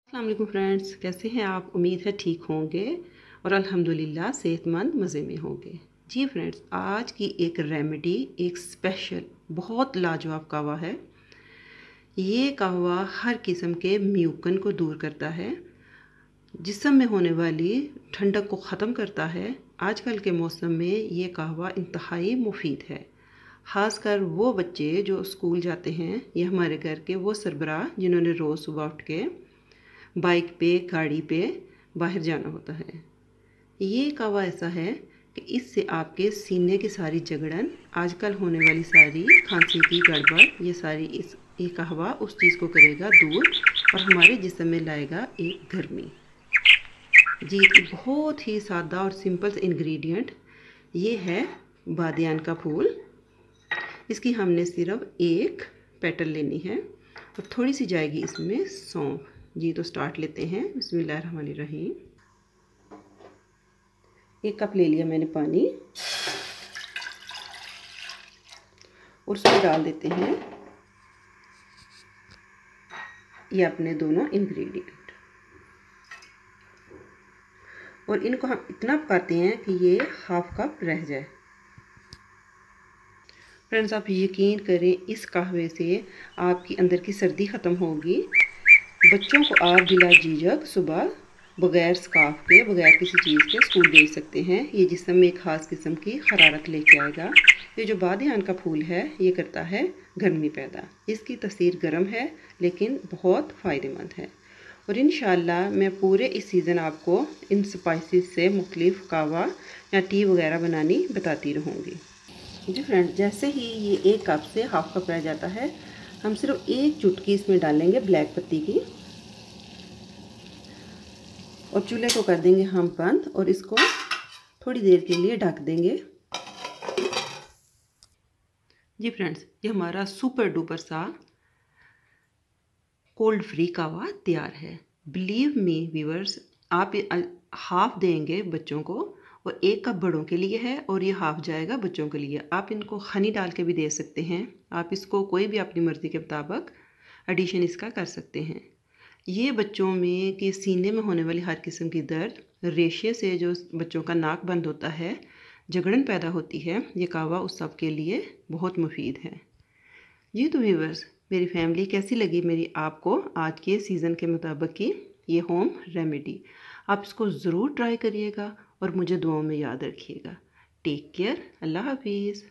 अस्सलाम वालेकुम फ्रेंड्स, कैसे हैं आप? उम्मीद है ठीक होंगे और अल्हम्दुलिल्लाह सेहतमंद मज़े में होंगे। जी फ्रेंड्स, आज की एक रेमेडी, एक स्पेशल बहुत लाजवाब कहवा है। ये कहवा हर किस्म के म्यूकन को दूर करता है, जिस्म में होने वाली ठंडक को ख़त्म करता है। आजकल के मौसम में ये कहवा इंतहाई मुफीद है, ख़ासकर वो बच्चे जो स्कूल जाते हैं या हमारे घर के वो सरबराह जिन्होंने रोज़ सुबह उठ के बाइक पे गाड़ी पे बाहर जाना होता है। ये कहवा ऐसा है कि इससे आपके सीने की सारी जगड़न, आजकल होने वाली सारी खांसी की गड़बड़, ये कहवा उस चीज़ को करेगा दूर और हमारे जिस्म में लाएगा एक गर्मी। जी, बहुत ही सादा और सिंपल इंग्रेडिएंट ये है बादियान का फूल। इसकी हमने सिर्फ एक पेटल लेनी है और थोड़ी सी जाएगी इसमें सौंफ। जी, तो स्टार्ट लेते हैं। बिस्मिल्लाहिर्रहमानिर्रहीम। 1 कप ले लिया मैंने पानी और उसमें डाल देते हैं ये अपने दोनों इंग्रेडिएंट और इनको हम इतना पकाते हैं कि ये हाफ कप रह जाए। फ्रेंड्स, आप यकीन करें, इस कहवे से आपकी अंदर की सर्दी ख़त्म होगी। बच्चों को आप बिला झिझक सुबह बगैर स्कार्फ के, बगैर किसी चीज़ के स्कूल भेज सकते हैं। ये जिस्म में एक ख़ास किस्म की हरारत लेके आएगा। ये जो बादियान का फूल है ये करता है गर्मी पैदा। इसकी तसीर गर्म है लेकिन बहुत फ़ायदेमंद है और इंशाअल्लाह मैं पूरे इस सीज़न आपको इन स्पाइसेस से मुख्तलिफ कहवा या टी वगैरह बनानी बताती रहूँगी। जी फ्रेंड्स, जैसे ही ये 1 कप से हाफ कप रह जाता है, हम सिर्फ 1 चुटकी इसमें डालेंगे ब्लैक पत्ती की और चूल्हे को कर देंगे हम बंद और इसको थोड़ी देर के लिए ढक देंगे। जी फ्रेंड्स, ये हमारा सुपर डुपर सा कोल्ड फ्री कहवा तैयार है। बिलीव मी व्यूअर्स, आप हाफ देंगे बच्चों को और 1 कप बड़ों के लिए है और ये हाफ जाएगा बच्चों के लिए। आप इनको हनी डाल के भी दे सकते हैं। आप इसको कोई भी अपनी मर्ज़ी के मुताबिक एडिशन इसका कर सकते हैं। ये बच्चों में कि सीने में होने वाली हर किस्म की दर्द, रेशे से जो बच्चों का नाक बंद होता है, जगड़न पैदा होती है, ये कहवा उस सब के लिए बहुत मुफीद है। जी तो व्यूअर्स, मेरी फैमिली कैसी लगी मेरी आपको आज के सीज़न के मुताबिक की ये होम रेमेडी? आप इसको ज़रूर ट्राई करिएगा और मुझे दुआओं में याद रखिएगा। Take care. अल्लाह हाफिज़।